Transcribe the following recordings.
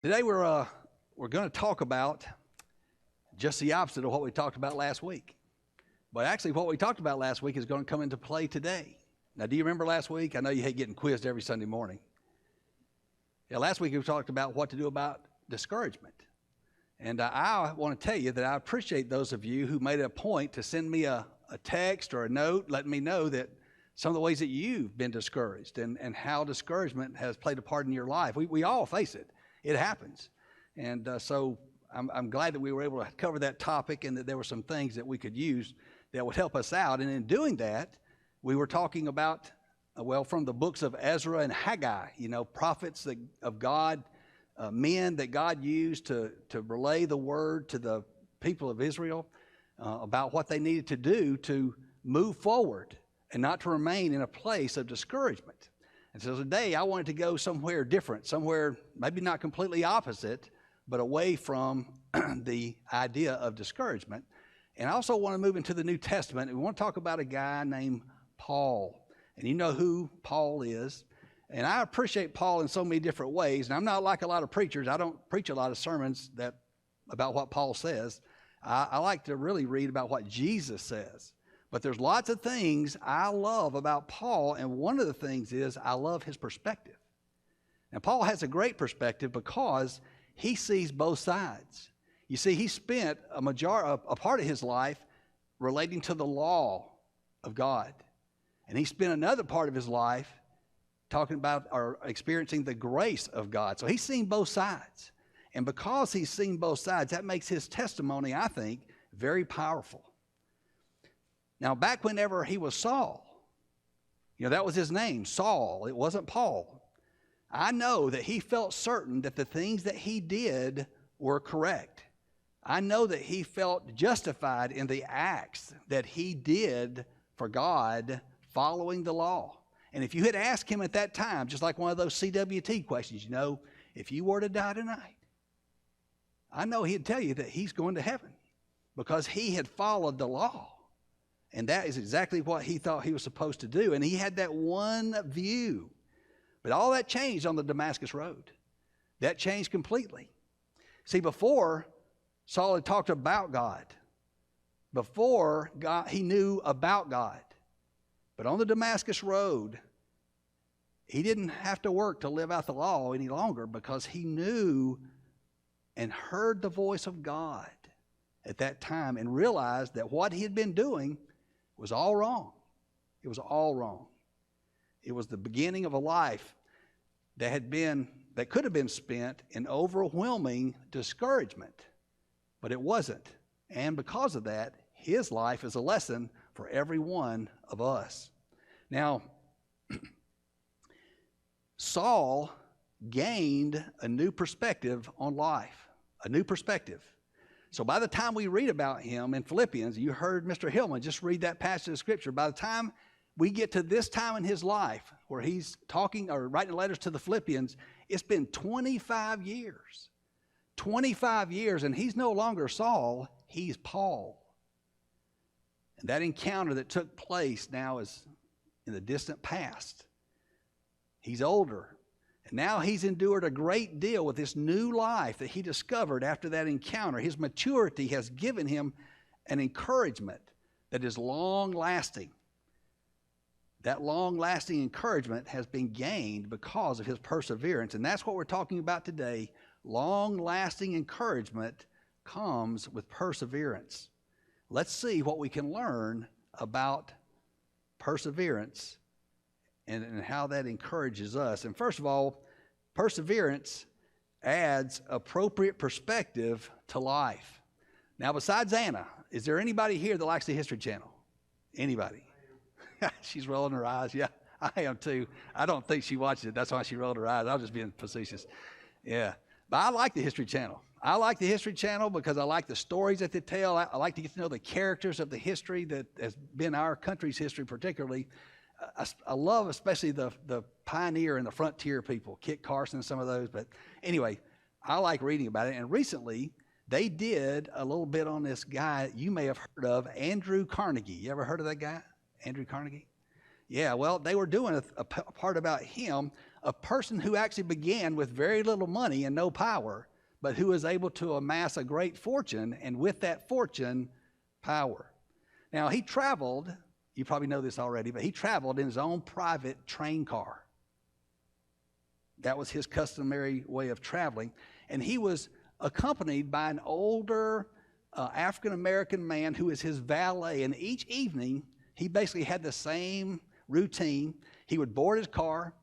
Today we're going to talk about just the opposite of what we talked about last week. But actually what we talked about last week is going to come into play today. Now, do you remember last week? I know you hate getting quizzed every Sunday morning. Yeah, last week we talked about what to do about discouragement. And I want to tell you that I appreciate those of you who made it a point to send me a text or a note letting me know that some of the ways that you've been discouraged and how discouragement has played a part in your life. We all face it. It happens. And so I'm glad that we were able to cover that topic and that there were some things that we could use that would help us out. And in doing that, we were talking about, from the books of Ezra and Haggai, prophets of God, men that God used to relay the word to the people of Israel about what they needed to do to move forward and not to remain in a place of discouragement. And so today I wanted to go somewhere different, somewhere maybe not completely opposite, but away from the idea of discouragement. And I also want to move into the New Testament. And we want to talk about a guy named Paul. And you know who Paul is. And I appreciate Paul in so many different ways. And I'm not like a lot of preachers. I don't preach a lot of sermons about what Paul says. I like to really read about what Jesus says. But there's lots of things I love about Paul, and one of the things is I love his perspective. Now, Paul has a great perspective because he sees both sides. You see, he spent a part of his life relating to the law of God. And he spent another part of his life talking about or experiencing the grace of God. So he's seen both sides. And because he's seen both sides, that makes his testimony, I think, very powerful. Now, back whenever he was Saul, that was his name, Saul. It wasn't Paul. I know that he felt certain that the things that he did were correct. I know that he felt justified in the acts that he did for God following the law. And if you had asked him at that time, just like one of those CWT questions, if you were to die tonight, I know he'd tell you that he's going to heaven because he had followed the law. And that is exactly what he thought he was supposed to do. And he had that one view. But all that changed on the Damascus Road. That changed completely. See, before, Saul had talked about God. Before, he knew about God. But on the Damascus Road, he didn't have to work to live out the law any longer because he knew and heard the voice of God at that time and realized that what he had been doing was all wrong. It was all wrong. It was the beginning of a life that could have been spent in overwhelming discouragement, but it wasn't. And because of that, his life is a lesson for every one of us. Now, Saul gained a new perspective on life, a new perspective. So by the time we read about him in Philippians, you heard Mr. Hillman just read that passage of Scripture. By the time we get to this time in his life where he's talking or writing letters to the Philippians, it's been 25 years. 25 years, and he's no longer Saul, he's Paul. And that encounter that took place now is in the distant past. He's older. And now he's endured a great deal with this new life that he discovered after that encounter. His maturity has given him an encouragement that is long-lasting. That long-lasting encouragement has been gained because of his perseverance. And that's what we're talking about today. Long-lasting encouragement comes with perseverance. Let's see what we can learn about perseverance and how that encourages us. And first of all, perseverance adds appropriate perspective to life. Now, besides Anna, is there anybody here that likes the History Channel? Anybody? She's rolling her eyes. Yeah, I am too. I don't think she watches it. That's why she rolled her eyes. I was just being facetious. Yeah, but I like the History Channel. I like the History Channel because I like the stories that they tell. I like to get to know the characters of the history that has been our country's history particularly. I love especially the pioneer and the frontier people, Kit Carson and some of those. But anyway, I like reading about it. And recently, they did a little bit on this guy you may have heard of, Andrew Carnegie. You ever heard of that guy, Andrew Carnegie? Yeah, well, they were doing a part about him a person who actually began with very little money and no power, but who was able to amass a great fortune, and with that fortune, power. Now, he traveled, you probably know this already, but he traveled in his own private train car. That was his customary way of traveling. And he was accompanied by an older African-American man who was his valet. And each evening, he basically had the same routine. He would board his car,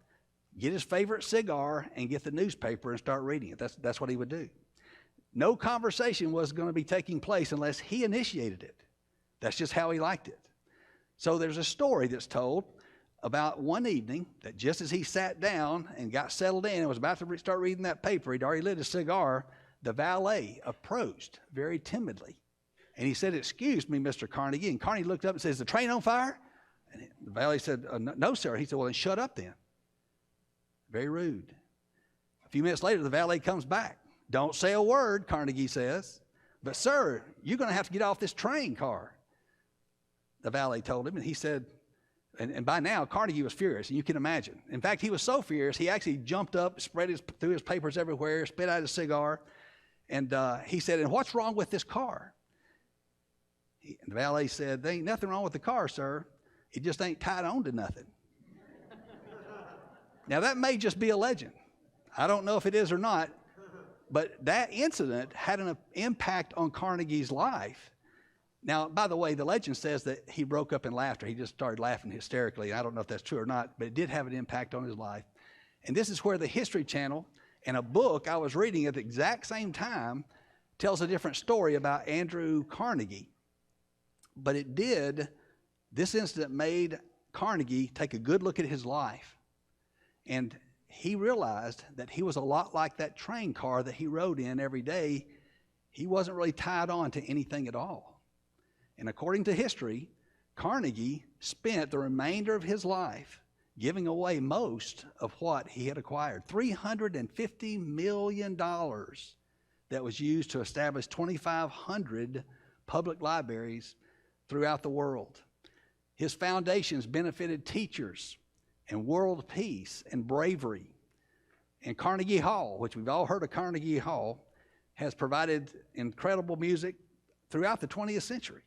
get his favorite cigar, and get the newspaper and start reading it. That's what he would do. No conversation was going to be taking place unless he initiated it. That's just how he liked it. So there's a story that's told about one evening that just as he sat down and got settled in and was about to start reading that paper, he'd already lit a cigar, the valet approached very timidly. And he said, "Excuse me, Mr. Carnegie." And Carnegie looked up and said, "Is the train on fire?" And the valet said, "No, sir." He said, "Well, then shut up then." Very rude. A few minutes later, the valet comes back. "Don't say a word," Carnegie says. "But, sir, you're going to have to get off this train car." The valet told him, and he said, and by now, Carnegie was furious, and you can imagine. In fact, he was so furious, he actually jumped up, threw his papers everywhere, spit out his cigar, and he said, "And what's wrong with this car?" The valet said, "There ain't nothing wrong with the car, sir. It just ain't tied on to nothing." Now, that may just be a legend. I don't know if it is or not, but that incident had an impact on Carnegie's life. Now, by the way, the legend says that he broke up in laughter. He just started laughing hysterically. I don't know if that's true or not, but it did have an impact on his life. And this is where the History Channel and a book I was reading at the exact same time tells a different story about Andrew Carnegie. But this incident made Carnegie take a good look at his life. And he realized that he was a lot like that train car that he rode in every day. He wasn't really tied on to anything at all. And according to history, Carnegie spent the remainder of his life giving away most of what he had acquired. $350 million that was used to establish 2,500 public libraries throughout the world. His foundations benefited teachers and world peace and bravery. And Carnegie Hall, which we've all heard of Carnegie Hall, has provided incredible music throughout the 20th century.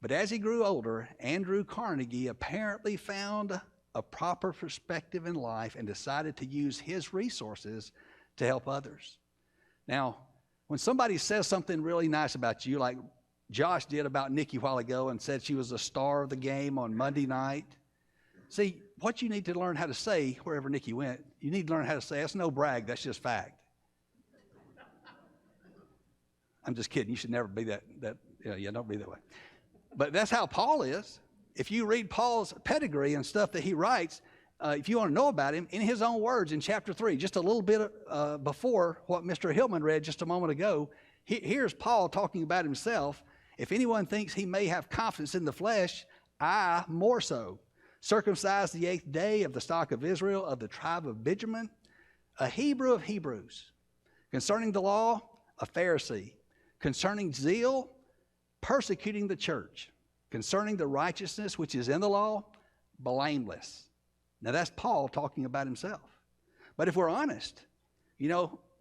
But as he grew older, Andrew Carnegie apparently found a proper perspective in life and decided to use his resources to help others. Now, when somebody says something really nice about you, like Josh did about Nikki a while ago and said she was the star of the game on Monday night, see, what you need to learn how to say wherever Nikki went, you need to learn how to say, "That's no brag, that's just fact." I'm just kidding. You should never be that don't be that way. But that's how Paul is. If you read Paul's pedigree and stuff that he writes, if you want to know about him, in his own words in chapter 3, just a little bit before what Mr. Hillman read just a moment ago, here's Paul talking about himself. "If anyone thinks he may have confidence in the flesh, I more so. Circumcised the 8th day, of the stock of Israel, of the tribe of Benjamin, a Hebrew of Hebrews. Concerning the law, a Pharisee. Concerning zeal, persecuting the church. Concerning the righteousness which is in the law, blameless." Now that's Paul talking about himself. But if we're honest,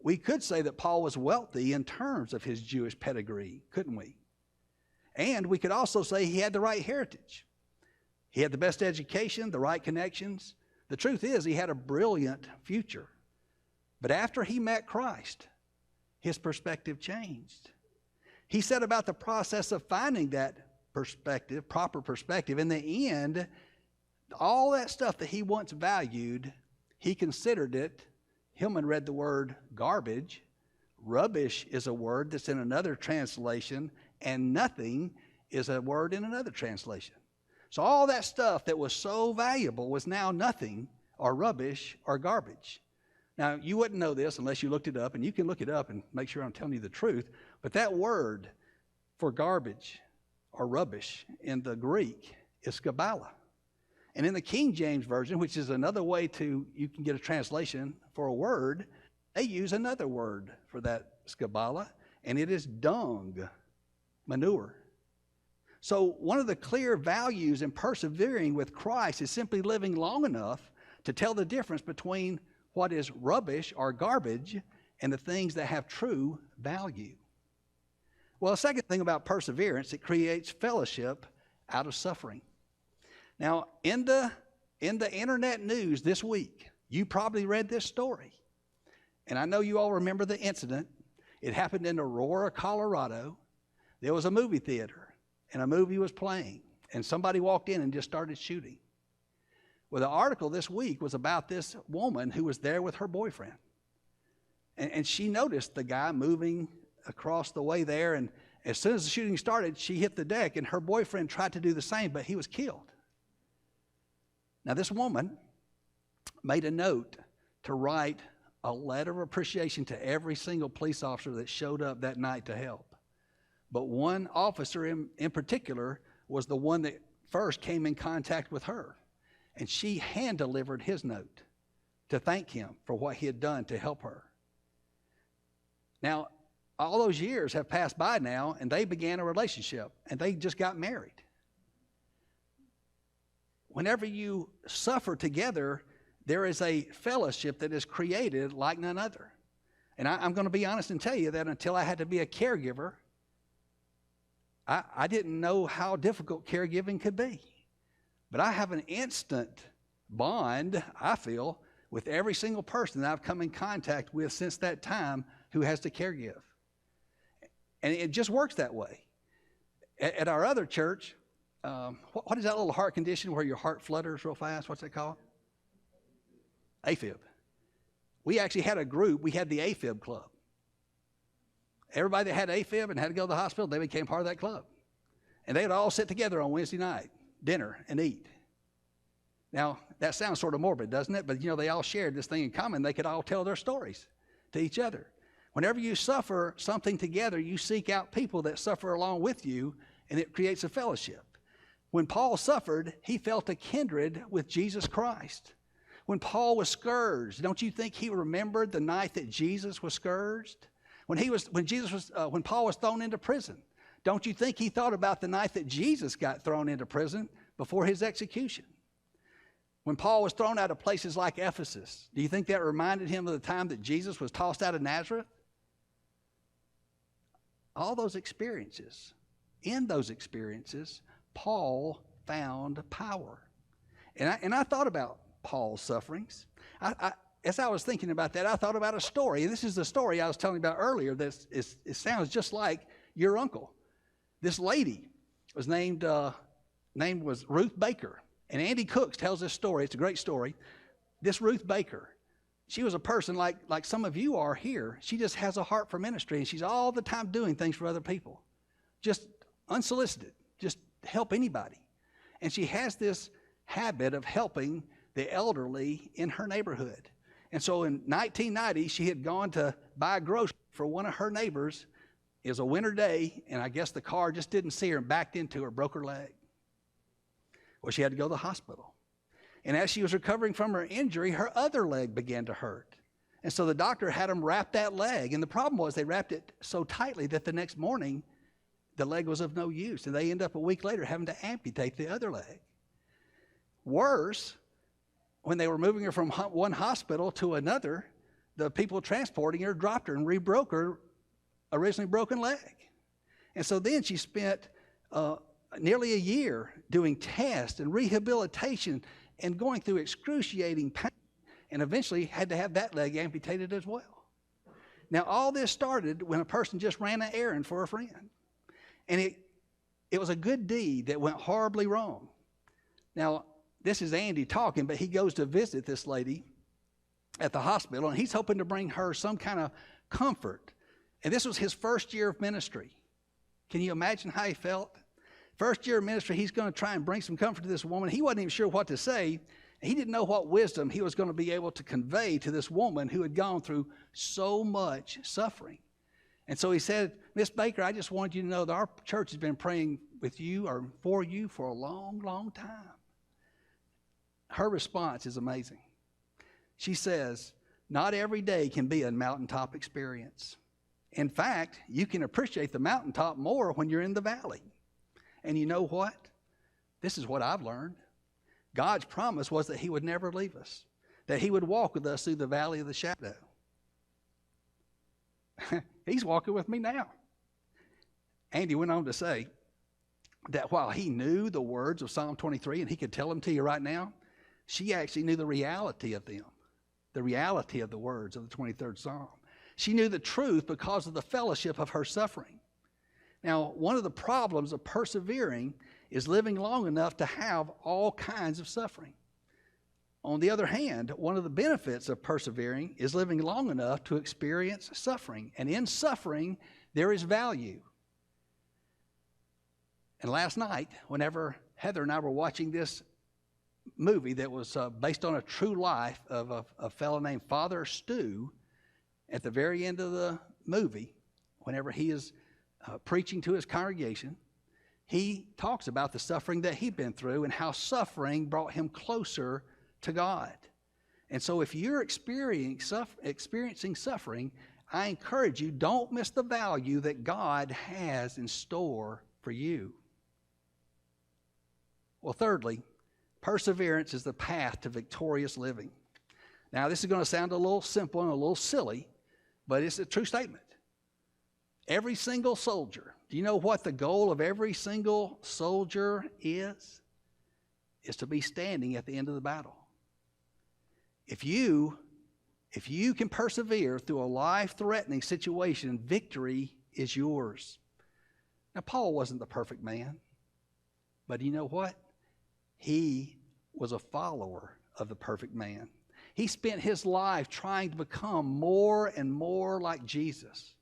we could say that Paul was wealthy in terms of his Jewish pedigree, couldn't we? And we could also say he had the right heritage. He had the best education, the right connections. The truth is, he had a brilliant future. But after he met Christ, his perspective changed. He said about the process of finding that perspective, proper perspective. In the end, all that stuff that he once valued, he considered it. Hillman read the word garbage. Rubbish is a word that's in another translation, and nothing is a word in another translation. So all that stuff that was so valuable was now nothing, or rubbish, or garbage. Now, you wouldn't know this unless you looked it up, and you can look it up and make sure I'm telling you the truth, but that word for garbage or rubbish in the Greek is skabala. And in the King James Version, which is another way you can get a translation for a word, they use another word for that skabala, and it is dung, manure. So one of the clear values in persevering with Christ is simply living long enough to tell the difference between what is rubbish or garbage and the things that have true value. Well, the second thing about perseverance, it creates fellowship out of suffering. Now, in the internet news this week, you probably read this story. And I know you all remember the incident. It happened in Aurora, Colorado. There was a movie theater, and a movie was playing, and somebody walked in and just started shooting. Well, the article this week was about this woman who was there with her boyfriend. And she noticed the guy moving across the way there, and as soon as the shooting started, she hit the deck, and her boyfriend tried to do the same, but he was killed. Now, this woman made a note to write a letter of appreciation to every single police officer that showed up that night to help. But one officer in particular was the one that first came in contact with her. And she hand-delivered his note to thank him for what he had done to help her. Now, all those years have passed by now, and they began a relationship, and they just got married. Whenever you suffer together, there is a fellowship that is created like none other. And I'm going to be honest and tell you that until I had to be a caregiver, I didn't know how difficult caregiving could be. But I have an instant bond, I feel, with every single person that I've come in contact with since that time who has to caregive. And it just works that way. At our other church, what is that little heart condition where your heart flutters real fast? What's that called? AFib. We actually had a group. We had the AFib club. Everybody that had AFib and had to go to the hospital, they became part of that club. And they would all sit together on Wednesday night, dinner, and eat. Now, that sounds sort of morbid, doesn't it? But, they all shared this thing in common. They could all tell their stories to each other. Whenever you suffer something together, you seek out people that suffer along with you, and it creates a fellowship. When Paul suffered, he felt a kindred with Jesus Christ. When Paul was scourged, don't you think he remembered the night that Jesus was scourged? When Paul was thrown into prison, don't you think he thought about the night that Jesus got thrown into prison before his execution? When Paul was thrown out of places like Ephesus, do you think that reminded him of the time that Jesus was tossed out of Nazareth? All those experiences, in those experiences, Paul found power. And I thought about Paul's sufferings. As I was thinking about that, I thought about a story. And this is the story I was telling you about earlier. It sounds just like your uncle. This lady was named was Ruth Baker. And Andy Cooks tells this story. It's a great story. This Ruth Baker, she was a person like some of you are here. She just has a heart for ministry, and she's all the time doing things for other people. Just unsolicited. Just help anybody. And she has this habit of helping the elderly in her neighborhood. And so in 1990, she had gone to buy groceries for one of her neighbors. It was a winter day, and I guess the car just didn't see her and backed into her, broke her leg. Well, she had to go to the hospital. And as she was recovering from her injury, her other leg began to hurt. And so the doctor had them wrap that leg. And the problem was they wrapped it so tightly that the next morning, the leg was of no use. And they ended up a week later having to amputate the other leg. Worse, when they were moving her from one hospital to another, the people transporting her dropped her and re-broke her originally broken leg. And so then she spent nearly a year doing tests and rehabilitation and going through excruciating pain, and eventually had to have that leg amputated as well. Now, all this started when a person just ran an errand for a friend. And it was a good deed that went horribly wrong. Now, this is Andy talking, but he goes to visit this lady at the hospital, and he's hoping to bring her some kind of comfort. And this was his first year of ministry. Can you imagine how he felt? First year of ministry, he's going to try and bring some comfort to this woman. He wasn't even sure what to say. He didn't know what wisdom he was going to be able to convey to this woman who had gone through so much suffering. And so he said, Miss Baker, I just wanted you to know that our church has been praying with you or for you for a long, long time. Her response is amazing. She says, not every day can be a mountaintop experience. In fact, you can appreciate the mountaintop more when you're in the valley. And you know what? This is what I've learned. God's promise was that he would never leave us. that he would walk with us through the valley of the shadow. He's walking with me now. Andy went on to say that while he knew the words of Psalm 23, and he could tell them to you right now, she actually knew the reality of them, the reality of the words of the 23rd Psalm. She knew the truth because of the fellowship of her suffering. Now, one of the problems of persevering is living long enough to have all kinds of suffering. On the other hand, one of the benefits of persevering is living long enough to experience suffering. And in suffering, there is value. And last night, whenever Heather and I were watching this movie that was based on a true life of a fellow named Father Stu, at the very end of the movie, whenever he is preaching to his congregation, he talks about the suffering that he'd been through and how suffering brought him closer to God. And so if you're experiencing suffering, I encourage you, don't miss the value that God has in store for you. Well, thirdly, perseverance is the path to victorious living. Now, this is going to sound a little simple and a little silly, but it's a true statement. Every single soldier, do you know what the goal of every single soldier is? Is to be standing at the end of the battle. If you can persevere through a life-threatening situation, victory is yours. Now, Paul wasn't the perfect man, but you know what? He was a follower of the perfect man. He spent his life trying to become more and more like Jesus.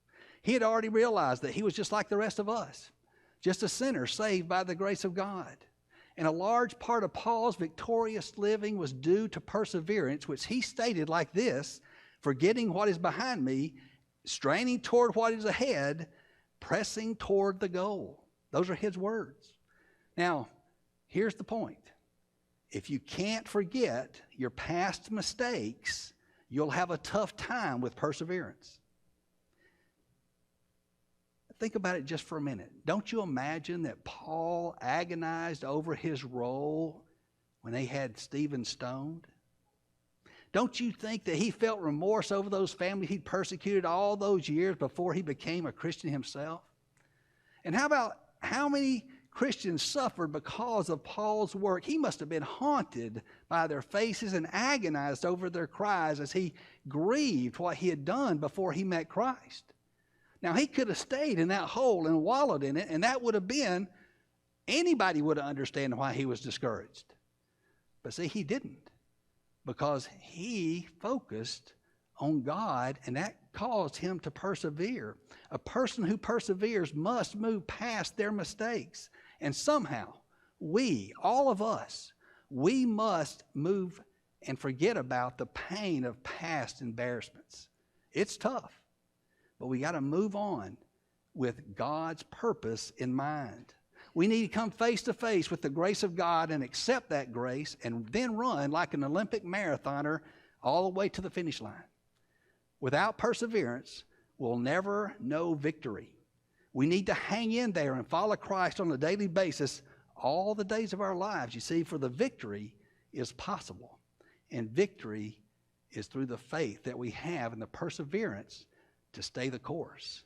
He had already realized that he was just like the rest of us, just a sinner saved by the grace of God. And a large part of Paul's victorious living was due to perseverance, which he stated like this: forgetting what is behind me, straining toward what is ahead, pressing toward the goal. Those are his words. Now, here's the point. If you can't forget your past mistakes, you'll have a tough time with perseverance. Think about it just for a minute. Don't you imagine that Paul agonized over his role when they had Stephen stoned? Don't you think that he felt remorse over those families he'd persecuted all those years before he became a Christian himself? And how about how many Christians suffered because of Paul's work? He must have been haunted by their faces and agonized over their cries as he grieved what he had done before he met Christ. Now, he could have stayed in that hole and wallowed in it, and that would have been, anybody would have understood why he was discouraged. But see, he didn't, because he focused on God, and that caused him to persevere. A person who perseveres must move past their mistakes. And somehow, we, all of us, we must move and forget about the pain of past embarrassments. It's tough. But we got to move on with God's purpose in mind. We need to come face to face with the grace of God and accept that grace and then run like an Olympic marathoner all the way to the finish line. Without perseverance, we'll never know victory. We need to hang in there and follow Christ on a daily basis all the days of our lives, you see, for the victory is possible. And victory is through the faith that we have and the perseverance to stay the course.